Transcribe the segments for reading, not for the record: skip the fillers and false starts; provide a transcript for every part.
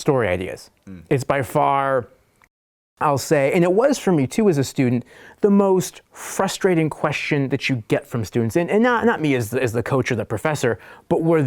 story ideas. It's by far, I'll say, and it was for me too as a student, the most frustrating question that you get from students, and not me as the coach or the professor, but where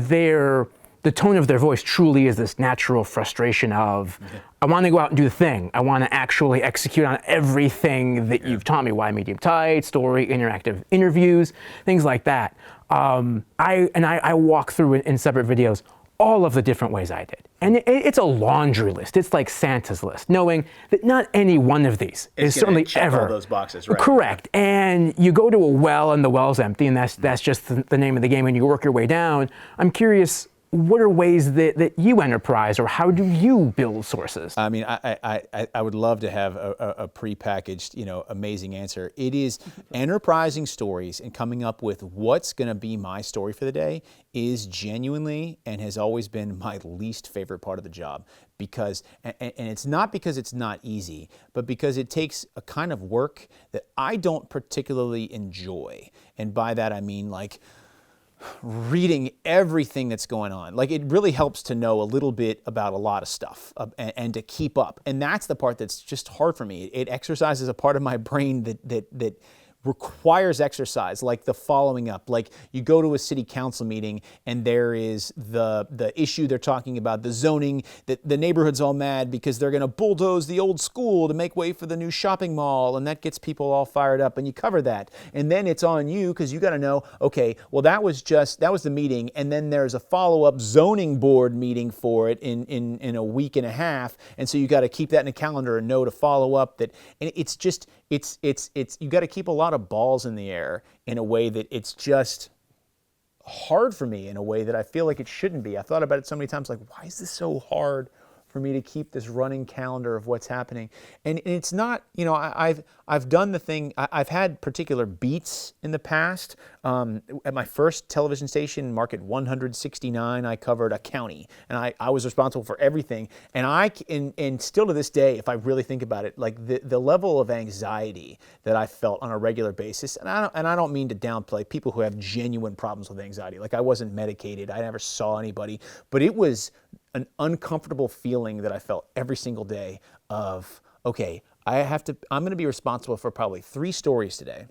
the tone of their voice truly is this natural frustration of, I want to go out and do the thing. I want to actually execute on everything that you've taught me. Why medium tight, story, interactive interviews, things like that. I walk through in separate videos all of the different ways I did. And it's a laundry list. It's like Santa's list, knowing that not any one of these is certainly check ever all those boxes, right? Correct. And you go to a well and the well's empty, and that's just the name of the game, and you work your way down. I'm curious, what are ways that you enterprise, or how do you build sources? I mean, I would love to have a prepackaged, amazing answer. It is enterprising stories and coming up with what's going to be my story for the day is genuinely and has always been my least favorite part of the job, because, and it's not because it's not easy, but because it takes a kind of work that I don't particularly enjoy. And by that, I mean like reading everything that's going on. Like, it really helps to know a little bit about a lot of stuff and to keep up. And that's the part that's just hard for me. It exercises a part of my brain that requires exercise, like the following up. Like, you go to a city council meeting and there is the issue they're talking about, the zoning, that the neighborhood's all mad because they're going to bulldoze the old school to make way for the new shopping mall, and that gets people all fired up, and you cover that. And then it's on you because you got to know, okay, well, that was the meeting, and then there's a follow-up zoning board meeting for it in a week and a half, and so you got to keep that in a calendar and know to follow up that. And it's just you got to keep a lot of balls in the air in a way that it's just hard for me, in a way that I feel like it shouldn't be. I thought about it so many times, like, why is this so hard for me to keep this running calendar of what's happening? And it's not, I've done the thing. I've had particular beats in the past. At my first television station, Market 169, I covered a county, and I was responsible for everything. And still to this day, if I really think about it, like the level of anxiety that I felt on a regular basis, and I don't mean to downplay people who have genuine problems with anxiety. Like, I wasn't medicated, I never saw anybody, but it was an uncomfortable feeling that I felt every single day of, okay, I'm going to be responsible for probably 3 stories today.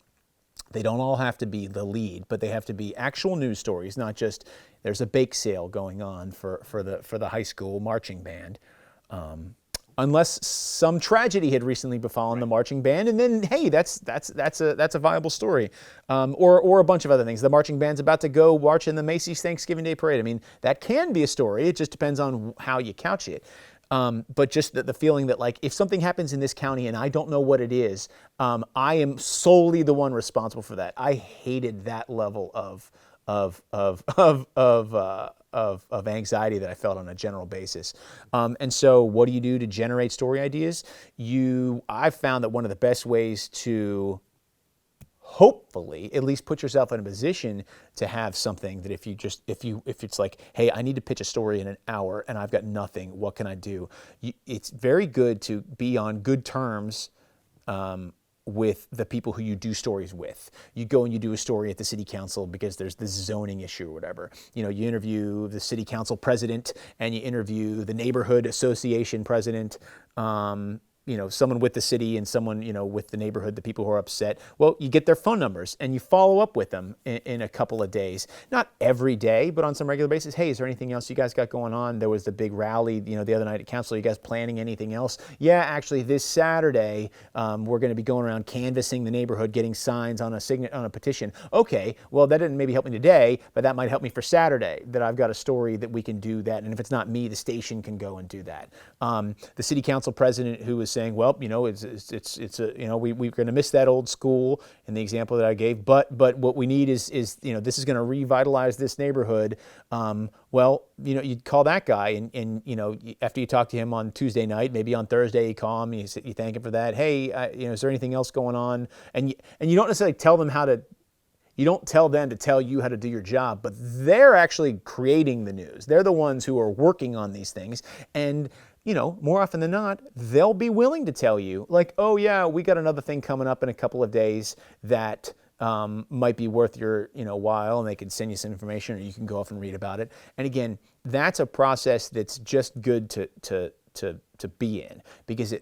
They don't all have to be the lead, but they have to be actual news stories, not just there's a bake sale going on for the high school marching band. Unless some tragedy had recently befallen the marching band, and then, hey, that's a viable story, or a bunch of other things. The marching band's about to go march in the Macy's Thanksgiving Day Parade. I mean, that can be a story. It just depends on how you couch it. But just the feeling that, like, if something happens in this county and I don't know what it is, I am solely the one responsible for that. I hated that level of anxiety that I felt on a general basis. And so what do you do to generate story ideas? I've found that one of the best ways to hopefully at least put yourself in a position to have something that if it's like, hey, I need to pitch a story in an hour and I've got nothing, what can I do? It's very good to be on good terms with the people who you do stories with. You go and you do a story at the city council because there's this zoning issue or whatever. You interview the city council president and you interview the neighborhood association president, someone with the city and someone, with the neighborhood, the people who are upset. Well, you get their phone numbers and you follow up with them in a couple of days. Not every day, but on some regular basis. Hey, is there anything else you guys got going on? There was the big rally, the other night at council. Are you guys planning anything else? Yeah, actually, this Saturday, we're going to be going around canvassing the neighborhood, getting signs on a petition. Okay, well, that didn't maybe help me today, but that might help me for Saturday, that I've got a story that we can do that. And if it's not me, the station can go and do that. The city council president who was saying, well, we're going to miss that old school in the example that I gave, but what we need is this is going to revitalize this neighborhood. You'd call that guy and after you talk to him on Tuesday night, maybe on Thursday you call him, you thank him for that. Hey, is there anything else going on? And you don't necessarily tell them you don't tell them to tell you how to do your job, but they're actually creating the news. They're the ones who are working on these things. And more often than not, they'll be willing to tell you, like, oh yeah, we got another thing coming up in a couple of days that might be worth your while, and they can send you some information, or you can go off and read about it. And again, that's a process that's just good to be in, because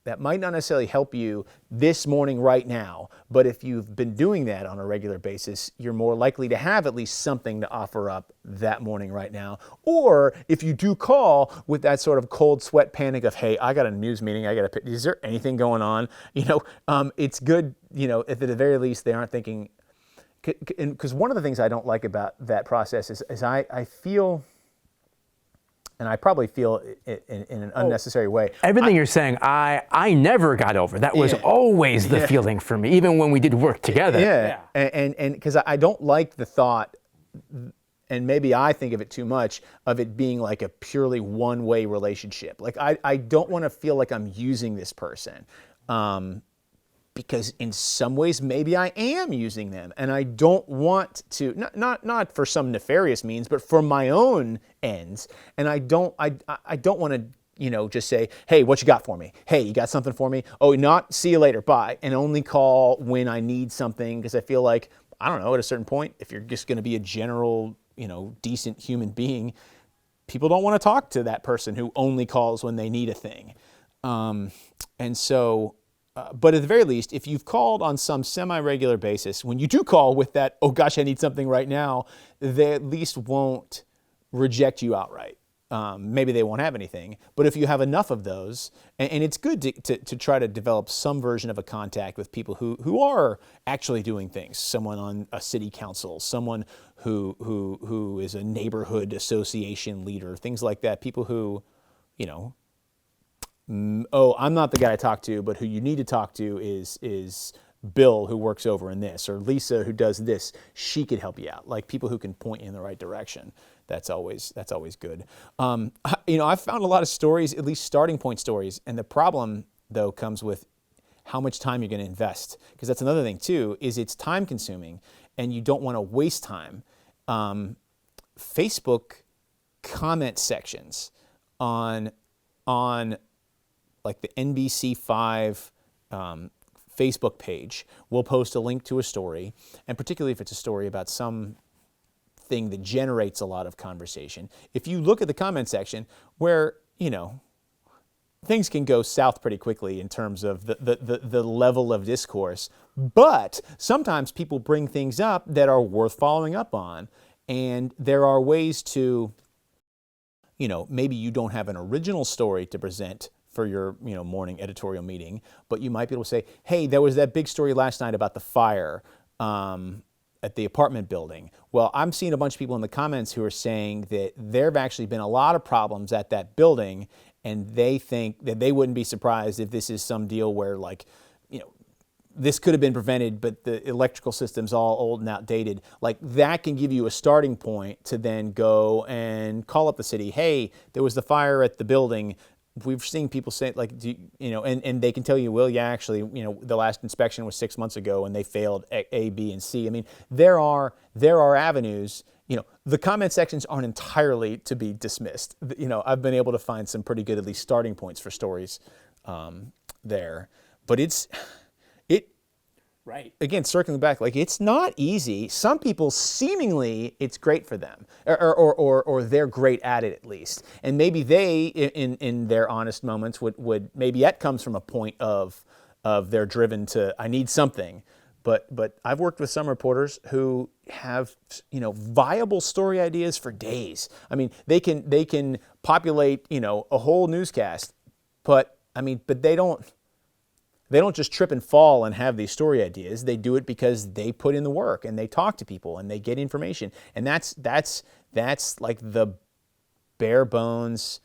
that might not necessarily help you this morning right now, but if you've been doing that on a regular basis, you're more likely to have at least something to offer up that morning right now. Or if you do call with that sort of cold sweat panic of, hey, I got a news meeting, is there anything going on? It's good, if at the very least they aren't thinking, because one of the things I don't like about that process is I feel, and I probably feel in an unnecessary way. Everything you're saying, I never got over. That was always the feeling for me, even when we did work together. Yeah. And because I don't like the thought, and maybe I think of it too much, of it being like a purely one-way relationship. Like I don't want to feel like I'm using this person. Because in some ways, maybe I am using them, and I don't want to, not for some nefarious means, but for my own ends. And I don't want to, just say, hey, what you got for me? Hey, you got something for me? Oh, not see you later, bye. And only call when I need something, because I feel like, I don't know, at a certain point, if you're just going to be a general, decent human being, people don't want to talk to that person who only calls when they need a thing. And so, but at the very least, if you've called on some semi-regular basis, when you do call with that, oh gosh, I need something right now, they at least won't reject you outright. Maybe they won't have anything, but if you have enough of those, and it's good to try to develop some version of a contact with people who are actually doing things, someone on a city council, someone who is a neighborhood association leader, things like that, people who, oh, I'm not the guy to talk to, but who you need to talk to is Bill, who works over in this, or Lisa, who does this. She could help you out. Like people who can point you in the right direction. That's always good. I've found a lot of stories, at least starting point stories, and the problem though comes with how much time you're going to invest, because that's another thing too. Is it's time consuming, and you don't want to waste time. Facebook comment sections on like the NBC5 Facebook page will post a link to a story, and particularly if it's a story about some thing that generates a lot of conversation. If you look at the comment section where, things can go south pretty quickly in terms of the level of discourse, but sometimes people bring things up that are worth following up on, and there are ways to, maybe you don't have an original story to present for your morning editorial meeting, but you might be able to say, hey, there was that big story last night about the fire at the apartment building. Well, I'm seeing a bunch of people in the comments who are saying that there have actually been a lot of problems at that building, and they think that they wouldn't be surprised if this is some deal where this could have been prevented, but the electrical system's all old and outdated. Like that can give you a starting point to then go and call up the city. Hey, there was the fire at the building. We've seen people say and they can tell you, well, yeah, actually, the last inspection was 6 months ago and they failed A, B, and C. I mean, there are avenues. The comment sections aren't entirely to be dismissed. I've been able to find some pretty good, at least starting points for stories there. But right. Again, circling back, like it's not easy. Some people seemingly it's great for them, or they're great at it at least, and maybe they, in their honest moments, would maybe that comes from a point of they're driven to I need something, but I've worked with some reporters who have viable story ideas for days. I mean, they can populate a whole newscast, but they don't. They don't just trip and fall and have these story ideas. They do it because they put in the work and they talk to people and they get information. And that's like the bare bones,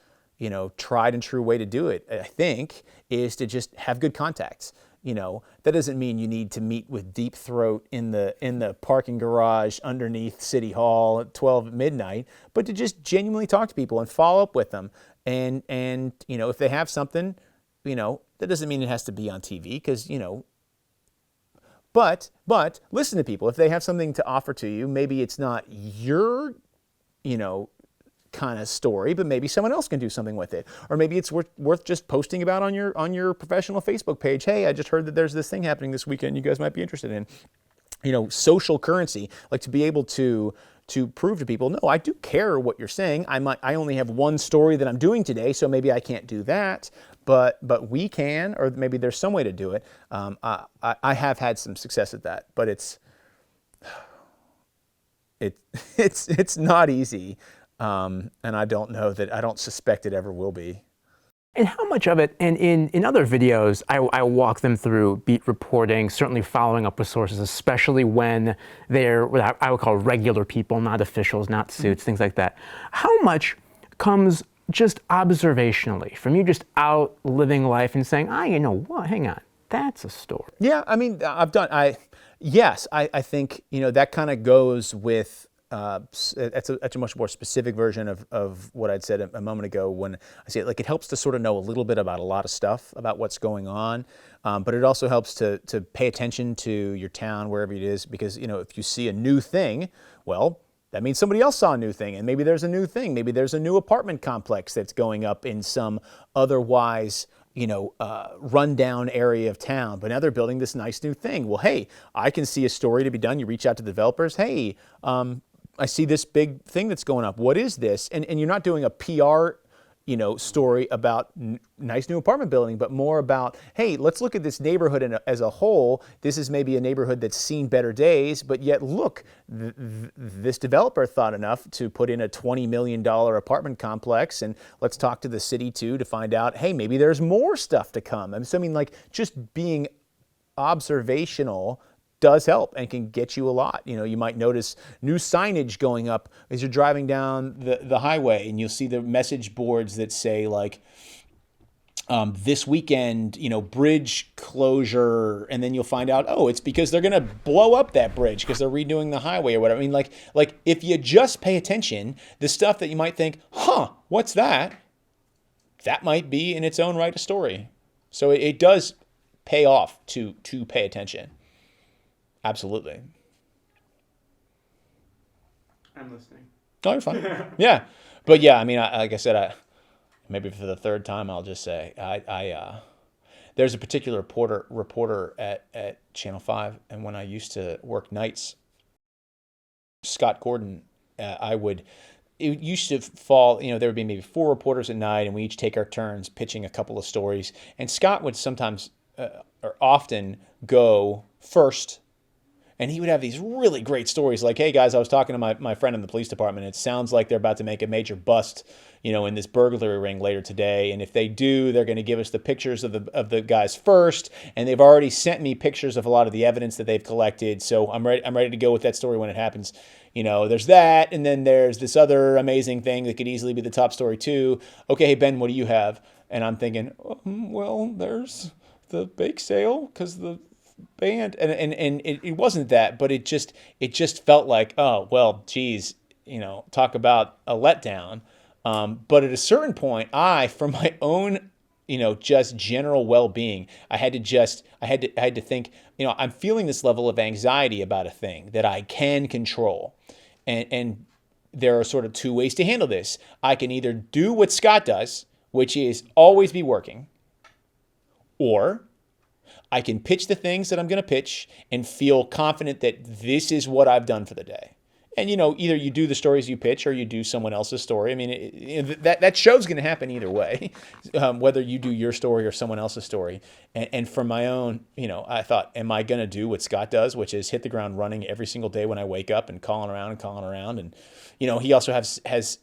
tried and true way to do it, I think, is to just have good contacts. That doesn't mean you need to meet with Deep Throat in the parking garage underneath City Hall at 12 midnight, but to just genuinely talk to people and follow up with them. And if they have something, that doesn't mean it has to be on TV, because, but listen to people. If they have something to offer to you, maybe it's not your, kind of story, but maybe someone else can do something with it. Or maybe it's worth just posting about on your professional Facebook page. Hey, I just heard that there's this thing happening this weekend you guys might be interested in. social currency, like to be able to prove to people, no, I do care what you're saying. I only have one story that I'm doing today, so maybe I can't do that, but we can, or maybe there's some way to do it. I have had some success at that, but it's not easy, and I don't suspect it ever will be. And how much of it, and in other videos, I walk them through beat reporting, certainly following up with sources, especially when they're what I would call regular people, not officials, not suits, things like that. How much comes just observationally from you just out living life and saying, you know what, hang on, that's a story. Yeah, I mean, I think, that kind of goes with, that's a much more specific version of what I'd said a moment ago when I say it helps to sort of know a little bit about a lot of stuff about what's going on, but it also helps to pay attention to your town, wherever it is, because, if you see a new thing, well, that means somebody else saw a new thing, and maybe there's a new thing. Maybe there's a new apartment complex that's going up in some otherwise rundown area of town, but now they're building this nice new thing. Well, hey, I can see a story to be done. You reach out to the developers. Hey, I see this big thing that's going up. What is this? And you're not doing a PR, story about nice new apartment building, but more about, hey, let's look at this neighborhood as a whole. This is maybe a neighborhood that's seen better days, but yet look, this developer thought enough to put in a $20 million apartment complex, and let's talk to the city too to find out, hey, maybe there's more stuff to come. Just being observational does help and can get you a lot. You might notice new signage going up as you're driving down the highway, and you'll see the message boards that say this weekend, bridge closure, and then you'll find out, it's because they're going to blow up that bridge because they're redoing the highway or whatever. I mean, if you just pay attention, the stuff that you might think, what's that? That might be in its own right a story. So it does pay off to pay attention. Absolutely. I'm listening. Oh, you're fine. Yeah. But yeah, I mean, like I said, maybe for the third time, I'll just say, there's a particular reporter at Channel 5, and when I used to work nights, Scott Gordon, it used to fall, there would be maybe 4 reporters at night, and we each take our turns pitching a couple of stories. And Scott would sometimes, or often, go first. And he would have these really great stories like, hey, guys, I was talking to my friend in the police department. It sounds like they're about to make a major bust, in this burglary ring later today. And if they do, they're going to give us the pictures of the guys first. And they've already sent me pictures of a lot of the evidence that they've collected. So I'm ready to go with that story when it happens. There's that. And then there's this other amazing thing that could easily be the top story too. Okay, hey, Ben, what do you have? And I'm thinking, well, there's the bake sale because the band, and it wasn't that, but it just felt like, oh, well, geez, talk about a letdown. But at a certain point, for my own, just general well-being, I had to think, I'm feeling this level of anxiety about a thing that I can control. And there are sort of 2 ways to handle this. I can either do what Scott does, which is always be working, or I can pitch the things that I'm going to pitch and feel confident that this is what I've done for the day. And, either you do the stories you pitch or you do someone else's story. I mean, that show's going to happen either way, whether you do your story or someone else's story. And for my own, I thought, am I going to do what Scott does, which is hit the ground running every single day when I wake up and calling around. And, he also has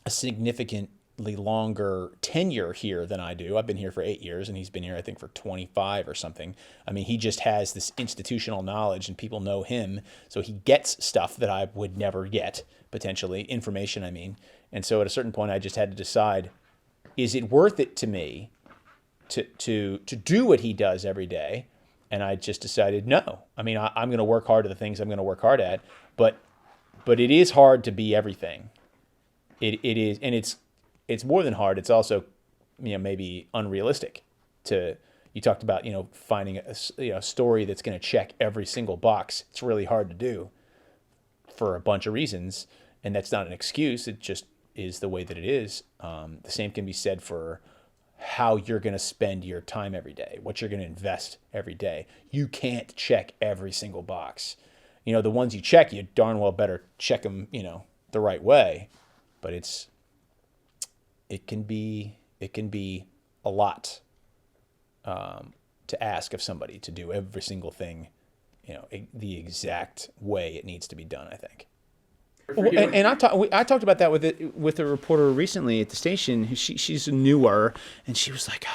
a significantly longer tenure here than I do. I've been here for 8 years, and he's been here, I think, for 25 or something. I mean, he just has this institutional knowledge, and people know him, so he gets stuff that I would never get, potentially, information, I mean. And so at a certain point, I just had to decide, is it worth it to me to do what he does every day? And I just decided, no. I mean, I'm going to work hard at the things I'm going to work hard at, but it is hard to be everything. It is, and it's more than hard. It's also, maybe unrealistic. You talked about, finding a story that's going to check every single box. It's really hard to do for a bunch of reasons, and that's not an excuse. It just is the way that it is. The same can be said for how you're going to spend your time every day, what you're going to invest every day. You can't check every single box. the ones you check, you darn well better check them, the right way. But it can be a lot to ask of somebody to do every single thing, the exact way it needs to be done, I think. Well, and I talked about that with a reporter recently at the station. She's newer, and she was like,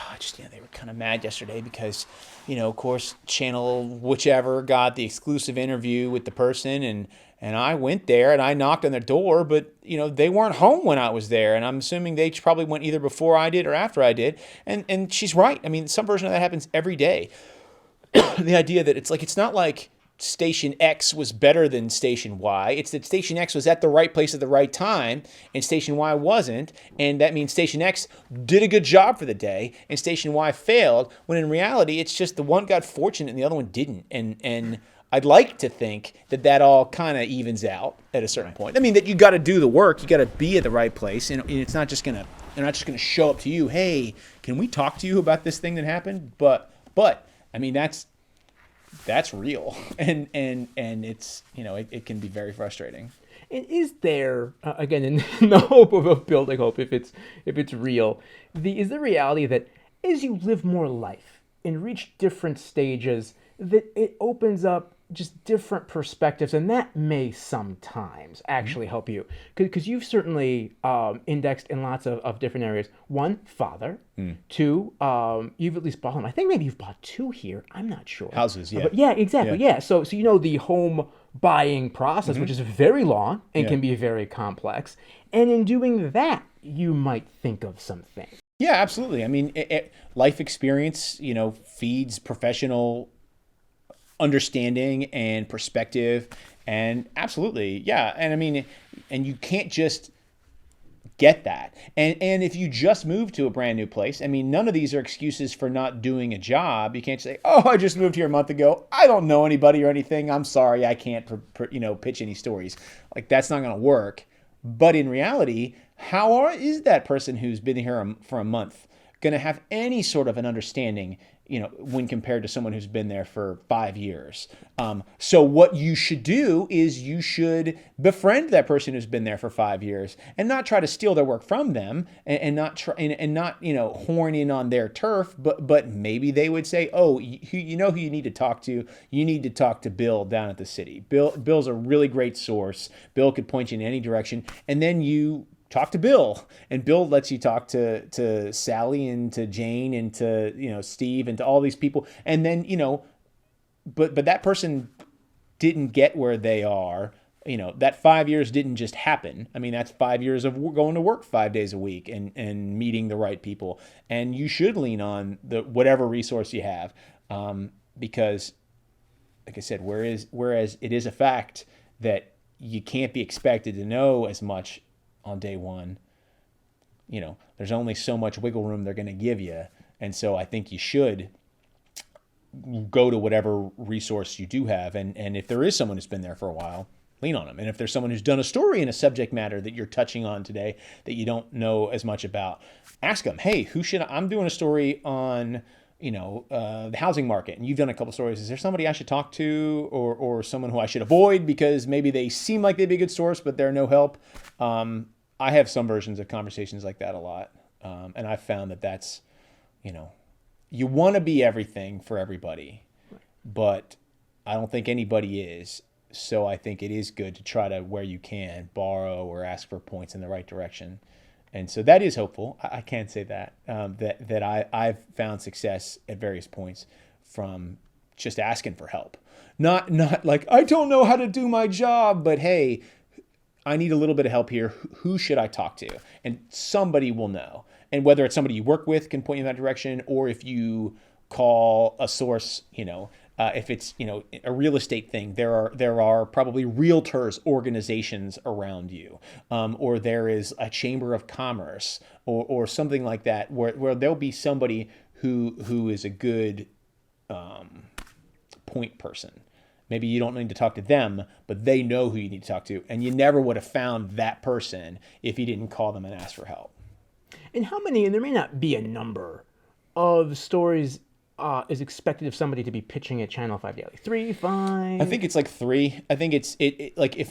they were kind of mad yesterday because, of course, channel whichever got the exclusive interview with the person, and I went there and I knocked on their door, but they weren't home when I was there, and I'm assuming they probably went either before I did or after I did. And she's right. I mean, some version of that happens every day. The idea that it's not like Station X was better than Station Y. It's that Station X was at the right place at the right time, and Station Y wasn't, and that means Station X did a good job for the day, and Station Y failed, when in reality, it's just the one got fortunate and the other one didn't. And I'd like to think that all kind of evens out at a certain point. I mean, that you got to do the work, you got to be at the right place, and it's not just gonna, they're not just gonna show up to you, hey, can we talk to you about this thing that happened? But I mean, that's real, and it's it can be very frustrating. And is there again, in the hope of building hope, if it's real, is the reality that as you live more life and reach different stages, that it opens up just different perspectives, and that may sometimes actually help you, because you've certainly indexed in lots of different areas. One, father. Two, you've at least bought home. I think maybe you've bought two here. I'm not sure. Houses, yeah. But yeah, exactly. Yeah. So the home buying process, which is very long and can be very complex, and in doing that, you might think of some things. Yeah, absolutely. I mean, life experience, feeds professional understanding and perspective, and absolutely, yeah. And I mean, and you can't just get that. And if you just moved to a brand new place, I mean, none of these are excuses for not doing a job. You can't say, oh, I just moved here a month ago, I don't know anybody or anything, I'm sorry, I can't pitch any stories. Like, that's not going to work. But in reality, how is that person who's been here for a month going to have any sort of an understanding, when compared to someone who's been there for 5 years? So what you should do is you should befriend that person who's been there for 5 years, and not try to steal their work from them, and not try and not horn in on their turf. But maybe they would say, oh, who you need to talk to? You need to talk to Bill down at the city. Bill's a really great source. Bill could point you in any direction, and then you talk to Bill, and Bill lets you talk to Sally and to Jane and to Steve and to all these people, and then but that person didn't get where they are. That 5 years didn't just happen. I mean, that's 5 years of going to work 5 days a week and meeting the right people, and you should lean on whatever resource you have, because, like I said, whereas it is a fact that you can't be expected to know as much on day one, there's only so much wiggle room they're going to give you. And so I think you should go to whatever resource you do have. And if there is someone who's been there for a while, lean on them. And if there's someone who's done a story in a subject matter that you're touching on today that you don't know as much about, ask them, hey, I'm doing a story on, the housing market, and you've done a couple stories. Is there somebody I should talk to, or someone who I should avoid because maybe they seem like they'd be a good source, but they're no help? I have some versions of conversations like that a lot. And I've found that's, you want to be everything for everybody, but I don't think anybody is. So I think it is good to try to, where you can, borrow or ask for points in the right direction. And so that is hopeful. I can say that, I've found success at various points from just asking for help. Not like, I don't know how to do my job, but hey, I need a little bit of help here. Who should I talk to? And somebody will know. And whether it's somebody you work with can point you in that direction, or if you call a source, if it's a real estate thing, there are probably realtors organizations around you, or there is a chamber of commerce or something like that, where there'll be somebody who is a good point person. Maybe you don't need to talk to them, but they know who you need to talk to, and you never would have found that person if you didn't call them and ask for help. And how many? And there may not be a number of stories is expected of somebody to be pitching at Channel 5 Daily? 3, 5? I think it's like 3. I think it like if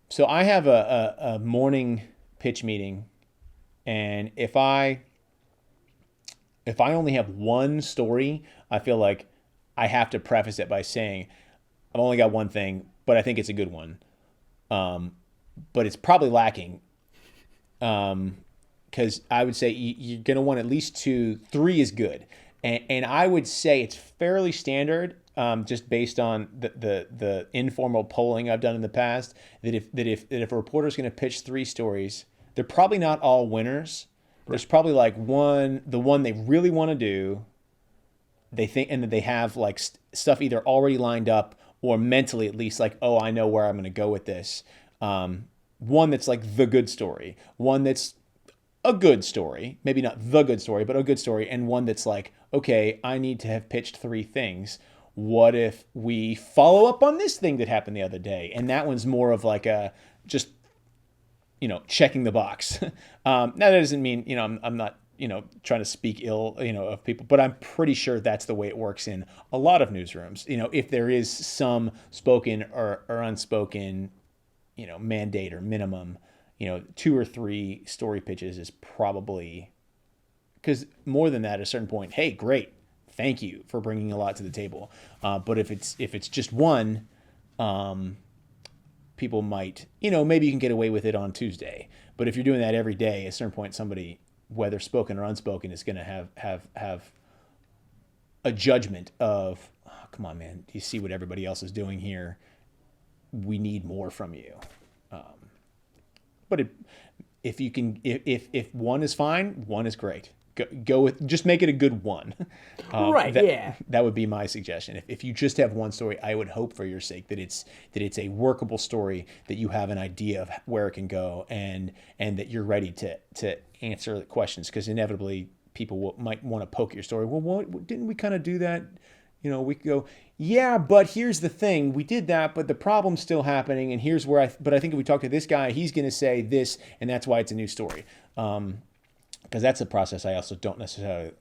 so I have a morning pitch meeting, and if I only have one story, I feel like I have to preface it by saying I've only got one thing, but I think it's a good one. But it's probably lacking. Because I would say you're going to want at least 2. 3 is good. And I would say it's fairly standard, just based on the informal polling I've done in the past, that if a reporter's going to pitch 3 stories, they're probably not all winners. There's probably like the one they really want to do, they think, and that they have like stuff either already lined up or mentally at least like, oh, I know where I'm going to go with this. One that's like the good story, one that's a good story, maybe not the good story, but a good story, and one that's like, okay, I need to have pitched 3 things. What if we follow up on this thing that happened the other day? And that one's more of like a just, checking the box. Now that doesn't mean, I'm not, trying to speak ill, of people, but I'm pretty sure that's the way it works in a lot of newsrooms. If there is some spoken or unspoken, mandate or minimum, 2 or 3 story pitches is probably, because more than that, at a certain point, hey, great, thank you for bringing a lot to the table. But if it's just one, people might, maybe you can get away with it on Tuesday. But if you're doing that every day, at a certain point, somebody, whether spoken or unspoken, is going to have a judgment of, oh, come on, man, do you see what everybody else is doing here? We need more from you. But if you can, if one is fine, one is great. Go with, just make it a good one. Right. Yeah. That would be my suggestion. If you just have one story, I would hope for your sake that it's a workable story, that you have an idea of where it can go, and that you're ready to answer the questions, because inevitably people might want to poke your story. Well, didn't we kind of do that? We could go, yeah, but here's the thing. We did that, but the problem's still happening. And here's where I think if we talk to this guy, he's going to say this, and that's why it's a new story. Because that's a process I also don't necessarily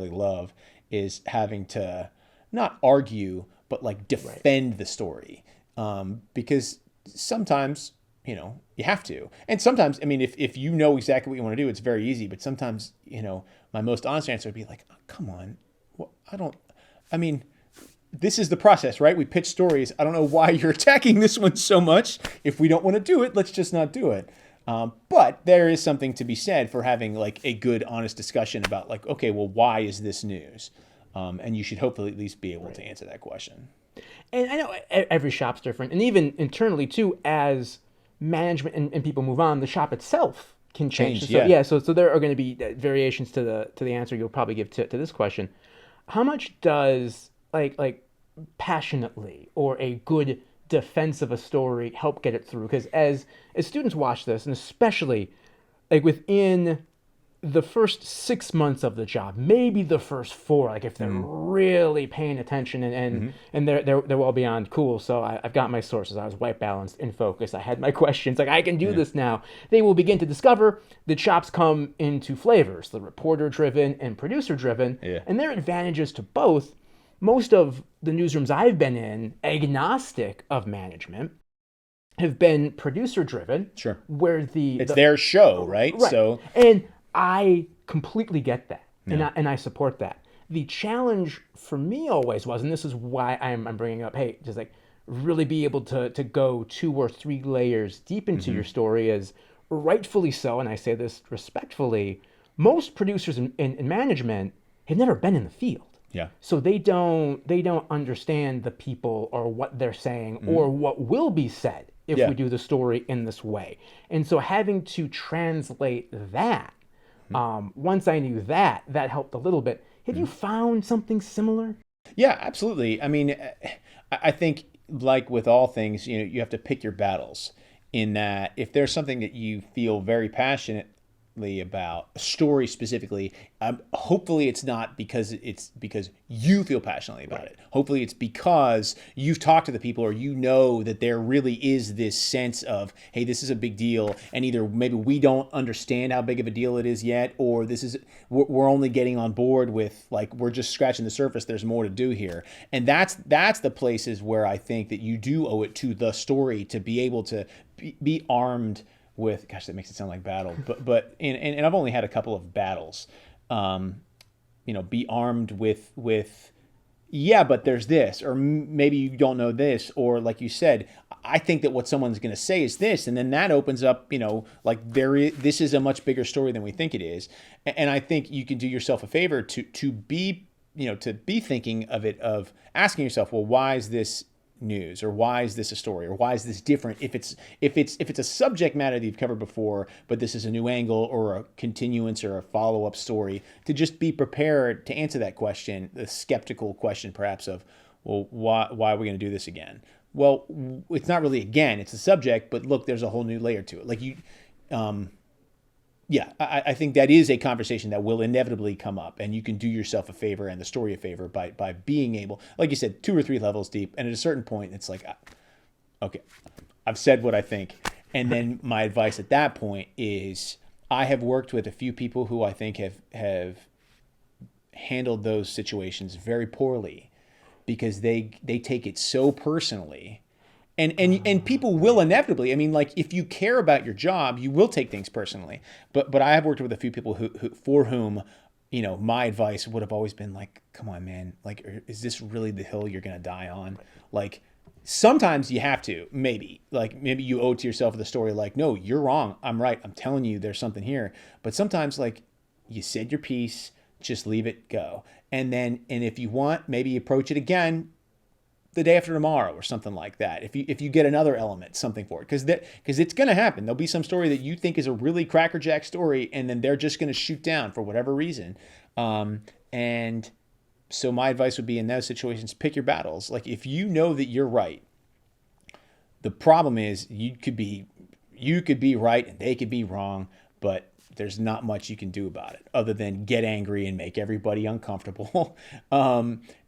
love, is having to not argue, but like defend the story. Because sometimes, you have to. And sometimes, I mean, if you know exactly what you want to do, it's very easy. But sometimes, my most honest answer would be like, oh, come on. Well, this is the process, right? We pitch stories. I don't know why you're attacking this one so much. If we don't want to do it, let's just not do it. But there is something to be said for having like a good, honest discussion about like, okay, well, why is this news? And you should hopefully at least be able to answer that question. And I know every shop's different, and even internally too, as management and people move on, the shop itself can change. So there are going to be variations to the answer you'll probably give to this question. How much does like passionately or a good defense of a story help get it through? Because as students watch this, and especially like within the first 6 months of the job, maybe the first 4, like if they're really paying attention and they're well beyond cool. So I've got my sources. I was white balanced, in focus. I had my questions. Like I can do this now. They will begin to discover the chops come into flavors, the reporter driven and producer driven, and there are advantages to both. Most of the newsrooms I've been in, agnostic of management, have been producer driven. Sure. Where it's their show, right? So and I completely get that, and I support that. The challenge for me always was, and this is why I'm bringing up, hey, just like really be able to go 2 or 3 layers deep into your story, is rightfully so, and I say this respectfully, most producers in management have never been in the field. Yeah. So they don't understand the people or what they're saying or what will be said if we do the story in this way. And so having to translate that, once I knew that helped a little bit. Have you found something similar? Yeah, absolutely. I mean, I think like with all things, you have to pick your battles, in that if there's something that you feel very passionately passionately about a story specifically, hopefully it's not because you feel passionately about it. Hopefully it's because you've talked to the people, or you know that there really is this sense of, hey, this is a big deal, and either maybe we don't understand how big of a deal it is yet, or we're only getting on board with, like, we're just scratching the surface. There's more to do here, and that's the places where I think that you do owe it to the story to be able to be armed with, gosh, that makes it sound like battle, but and I've only had a couple of battles, be armed with, yeah, but there's this, or maybe you don't know this, or like you said, I think that what someone's going to say is this, and then that opens up, this is a much bigger story than we think it is, and I think you can do yourself a favor to be thinking of it, of asking yourself, well, why is this news, or why is this a story, or why is this different? If it's a subject matter that you've covered before, but this is a new angle or a continuance or a follow-up story, to just be prepared to answer that question, the skeptical question perhaps of, well, why are we going to do this again? Well, it's not really again, it's a subject, but look, there's a whole new layer to it. Like I think that is a conversation that will inevitably come up, and you can do yourself a favor and the story a favor by being able, like you said, 2 or 3 levels deep. And at a certain point, it's like, okay, I've said what I think. And then my advice at that point is, I have worked with a few people who I think have handled those situations very poorly, because they take it so personally. And people will inevitably, I mean, like, if you care about your job, you will take things personally. But I have worked with a few people who for whom, my advice would have always been like, come on, man, like, is this really the hill you're going to die on? Like, sometimes you have to, maybe you owe it to yourself the story, like, no, you're wrong, I'm right, I'm telling you there's something here. But sometimes, like, you said your piece, just leave it go. And if you want, maybe approach it again the day after tomorrow or something like that. If you get another element, something for it, because it's going to happen. There'll be some story that you think is a really crackerjack story, and then they're just going to shoot down for whatever reason. And so my advice would be, in those situations, pick your battles. Like, if you know that you're right, the problem is you could be right and they could be wrong, but there's not much you can do about it other than get angry and make everybody uncomfortable.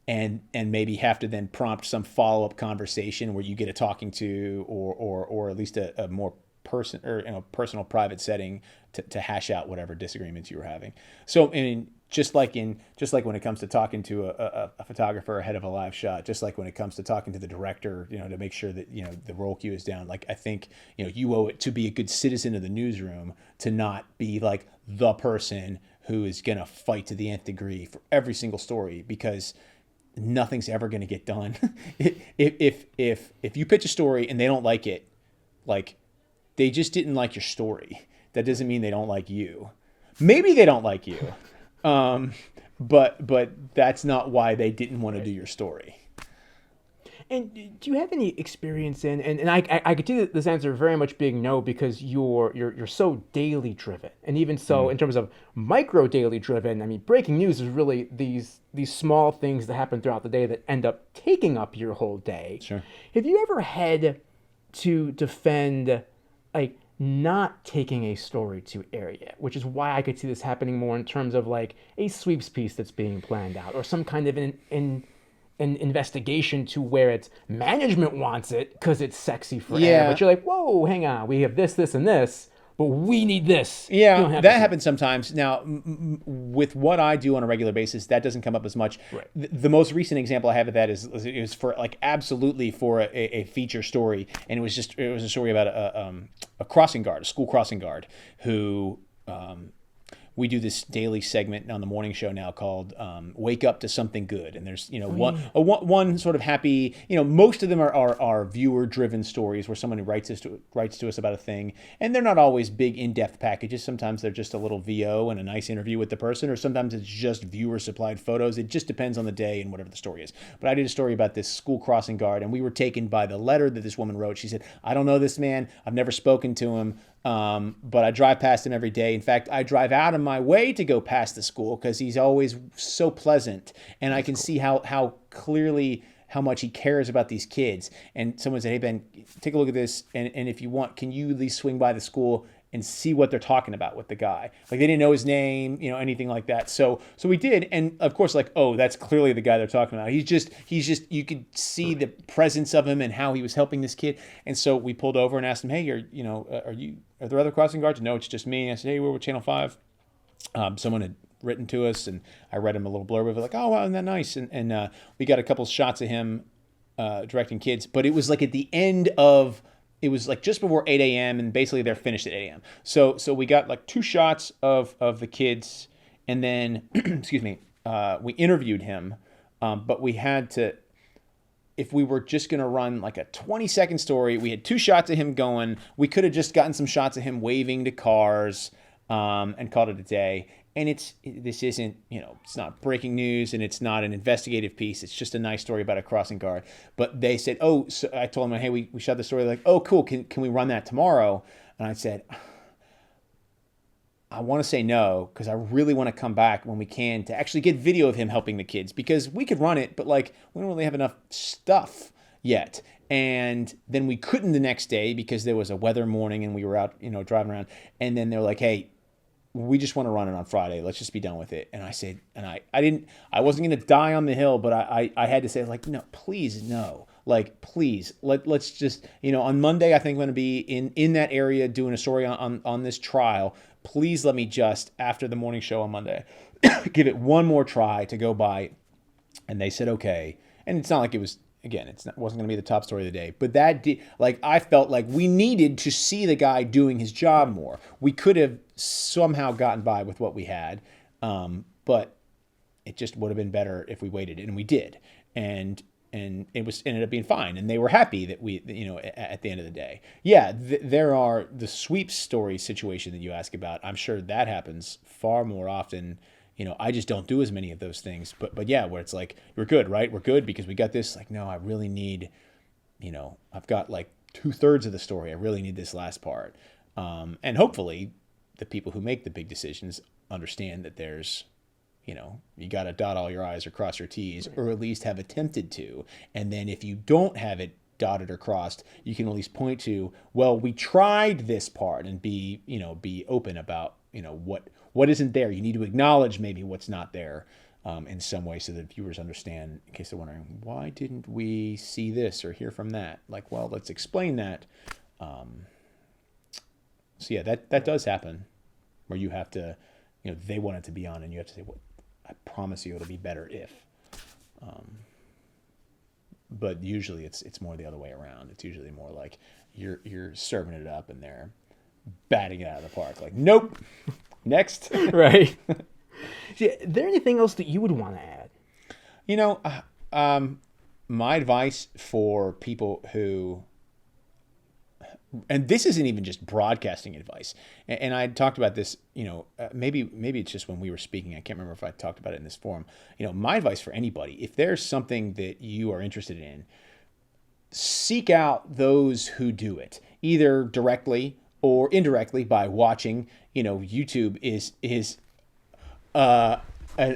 And maybe have to then prompt some follow-up conversation where you get a talking to, or at least a more personal private setting to hash out whatever disagreements you were having. So, I mean, just like when it comes to talking to a photographer ahead of a live shot, just like when it comes to talking to the director, to make sure that, the roll cue is down. Like, I think, you owe it to be a good citizen of the newsroom to not be like the person who is going to fight to the nth degree for every single story, because nothing's ever going to get done. If you pitch a story and they don't like it, like, they just didn't like your story. That doesn't mean they don't like you. Maybe they don't like you, but that's not why they didn't want to do your story. And do you have any experience in, and I could see this answer very much being no, because you're so daily driven, and even so in terms of micro daily driven, I mean, breaking news is really these small things that happen throughout the day that end up taking up your whole day. Sure. Have you ever had to defend, like, not taking a story to air yet, which is why I could see this happening more in terms of like a sweeps piece that's being planned out, or some kind of an investigation to where it's management wants it because it's sexy for air, but you're like, whoa, hang on, we have this, and this, but we need this. Yeah, that happens sometimes. Now, with what I do on a regular basis, that doesn't come up as much. Right. The most recent example I have of that is for, like, absolutely for a feature story, and it was a story about a crossing guard, a school crossing guard, who we do this daily segment on the morning show now called Wake Up to Something Good. And there's, one sort of happy, most of them are viewer driven stories where someone writes to us about a thing. And they're not always big in-depth packages. Sometimes they're just a little VO and a nice interview with the person, or sometimes it's just viewer supplied photos. It just depends on the day and whatever the story is. But I did a story about this school crossing guard, and we were taken by the letter that this woman wrote. She said, I don't know this man. I've never spoken to him. But I drive past him every day. In fact, I drive out of my way to go past the school because he's always so pleasant. And I can see how clearly how much he cares about these kids. And someone said, hey, Ben, take a look at this. And if you want, can you at least swing by the school and see what they're talking about with the guy. Like they didn't know his name, anything like that. So we did, and of course, like, oh, that's clearly the guy they're talking about. He's just you could see the presence of him and how he was helping this kid. And so we pulled over and asked him, hey, are there other crossing guards? No, it's just me. I said, hey, we're with Channel 5. Someone had written to us, and I read him a little blurb of it, like, oh, wow, isn't that nice? And we got a couple shots of him directing kids, but it was like at the end of, it was like just before 8 a.m. and basically they're finished at 8 a.m. So we got like 2 shots of the kids, and then, excuse me, we interviewed him, but we had to, if we were just going to run like a 20-second story, we had 2 shots of him going. We could have just gotten some shots of him waving to cars and called it a day. And this isn't, it's not breaking news, and it's not an investigative piece. It's just a nice story about a crossing guard. But they said, oh, so I told them, hey, we shot the story. Like, oh, cool. Can we run that tomorrow? And I said, I want to say no, because I really want to come back when we can to actually get video of him helping the kids, because we could run it, but like we don't really have enough stuff yet. And then we couldn't the next day because there was a weather morning and we were out, driving around. And then they're like, hey, we just want to run it on Friday. Let's just be done with it. And I said, and I wasn't going to die on the hill, but I had to say, like, no, please, no. Like, please, let's just, on Monday, I think I'm going to be in that area doing a story on this trial. Please let me just, after the morning show on Monday, give it one more try to go by. And they said, okay. And it's not like it was, again, wasn't going to be the top story of the day, but I felt like we needed to see the guy doing his job more. We could have somehow gotten by with what we had, but it just would have been better if we waited, and we did, and it ended up being fine, and they were happy that we, at the end of the day. Yeah, there are the sweep story situation that you ask about. I'm sure that happens far more often. I just don't do as many of those things, but yeah, where it's like, we're good, right? We're good because we got this. Like, no, I really need, I've got like 2/3 of the story. I really need this last part. And hopefully the people who make the big decisions understand that there's, you got to dot all your I's or cross your T's, or at least have attempted to. And then if you don't have it dotted or crossed, you can at least point to, well, we tried this part, and be open about, what isn't there. You need to acknowledge maybe what's not there in some way, so that viewers understand, in case they're wondering, why didn't we see this or hear from that? Like, well, let's explain that. So yeah, that does happen, where you have to, they want it to be on, and you have to say, well, I promise you it'll be better if. But usually it's more the other way around. It's usually more like you're serving it up and they're batting it out of the park. Like, nope. Next. Right. Is there anything else that you would want to add? My advice for people who, and this isn't even just broadcasting advice, and I talked about this, maybe it's just when we were speaking. I can't remember if I talked about it in this forum. My advice for anybody, if there's something that you are interested in, seek out those who do it, either directly or indirectly by watching. YouTube is an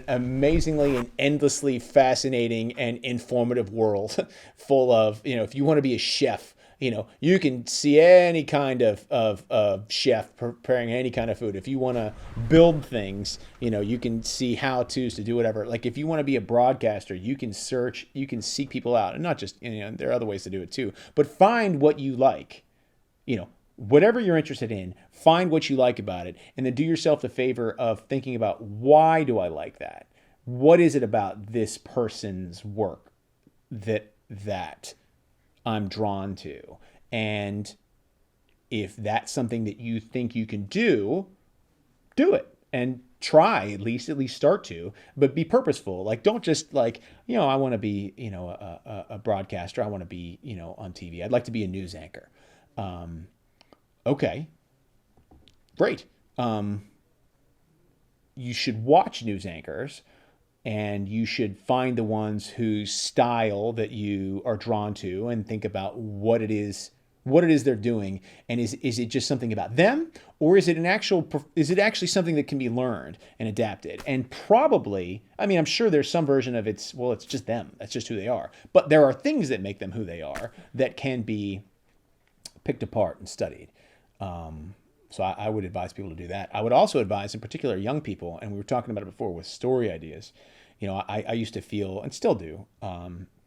amazingly and endlessly fascinating and informative world full of, if you want to be a chef, you can see any kind of chef preparing any kind of food. If you want to build things, you can see how-tos to do whatever. Like, if you want to be a broadcaster, you can search, you can seek people out, and not just, there are other ways to do it too, but find what you like, whatever you're interested in, find what you like about it, and then do yourself the favor of thinking about, why do I like that? What is it about this person's work that I'm drawn to? And if that's something that you think you can do it, and try, at least start to, but be purposeful. Like, don't just like, I want to be, a broadcaster. I want to be, on TV. I'd like to be a news anchor. Okay, great. You should watch news anchors, and you should find the ones whose style that you are drawn to, and think about what it is they're doing, and is it just something about them, or is it actually something that can be learned and adapted? And probably, I'm sure there's some version of it's just them. That's just who they are. But there are things that make them who they are that can be picked apart and studied. So I would advise people to do that. I would also advise, in particular, young people, and we were talking about it before with story ideas. I used to feel, and still do,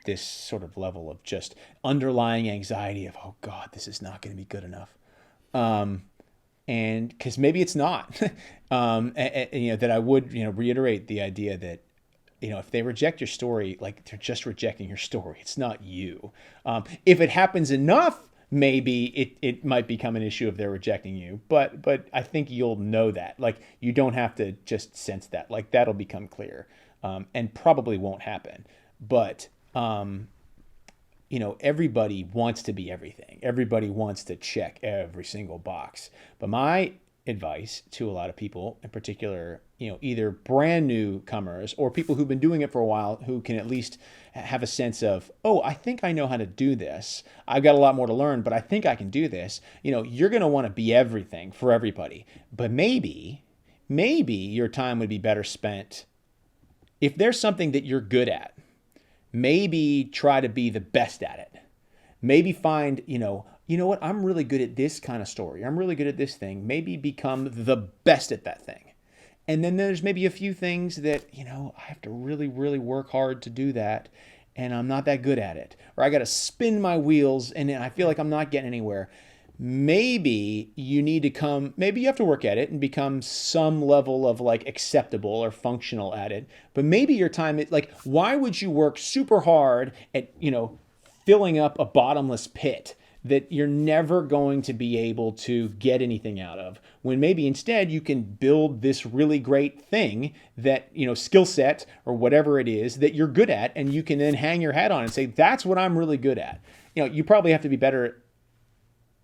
this sort of level of just underlying anxiety of, oh God, this is not going to be good enough. And because maybe it's not, that I would, reiterate the idea that, if they reject your story, like they're just rejecting your story. It's not you. If it happens enough, maybe it might become an issue if they're rejecting you. But I think you'll know that. Like, you don't have to just sense that. Like, that'll become clear, and probably won't happen. But everybody wants to be everything. Everybody wants to check every single box. But my advice to a lot of people, in particular, either brand newcomers or people who've been doing it for a while, who can at least have a sense of, oh, I think I know how to do this. I've got a lot more to learn, but I think I can do this. You're going to want to be everything for everybody. But maybe your time would be better spent if there's something that you're good at. Maybe try to be the best at it. Maybe find, you know what, I'm really good at this kind of story. I'm really good at this thing. Maybe become the best at that thing. And then there's maybe a few things that, I have to really, really work hard to do that, and I'm not that good at it. Or I got to spin my wheels and I feel like I'm not getting anywhere. Maybe you have to work at it and become some level of like acceptable or functional at it. But maybe your time, why would you work super hard at, filling up a bottomless pit that you're never going to be able to get anything out of, when maybe instead you can build this really great thing that, skill set or whatever it is that you're good at, and you can then hang your hat on and say, that's what I'm really good at. You probably have to be better.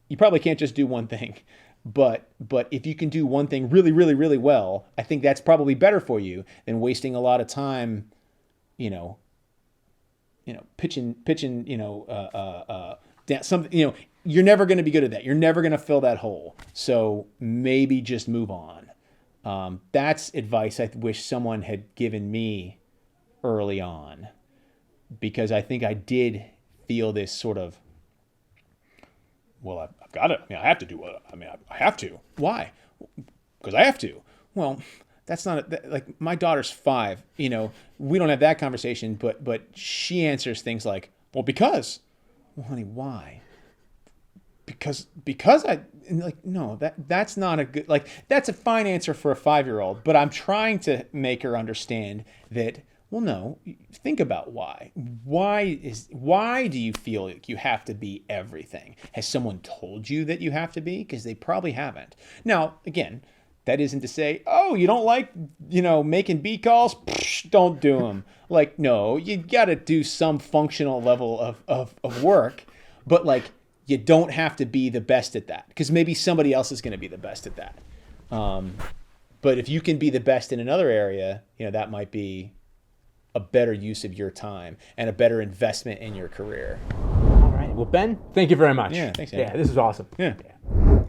You probably can't just do one thing, but if you can do one thing really, really, really well, I think that's probably better for you than wasting a lot of time, pitching, something, you're never going to be good at that. You're never going to fill that hole. So maybe just move on. That's advice I wish someone had given me early on, because I think I did feel this sort of, well, I've got to, I have to do what, I have to. Why? Because I have to. Well, that's not, like, my daughter's 5, we don't have that conversation, but she answers things like, well, because. Well, honey, why? Because no, that's not a good, that's a fine answer for a 5-year-old, but I'm trying to make her understand that, well, no, think about why. Why do you feel like you have to be everything? Has someone told you that you have to be? Because they probably haven't. Now, again, that isn't to say, oh, you don't like, making beat calls? Psh, don't do them. No, you got to do some functional level of work, but you don't have to be the best at that, because maybe somebody else is going to be the best at that. But if you can be the best in another area, that might be a better use of your time and a better investment in your career. All right. Well, Ben, thank you very much. Yeah, thanks, Andrew. Yeah, this is awesome. Yeah. Yeah.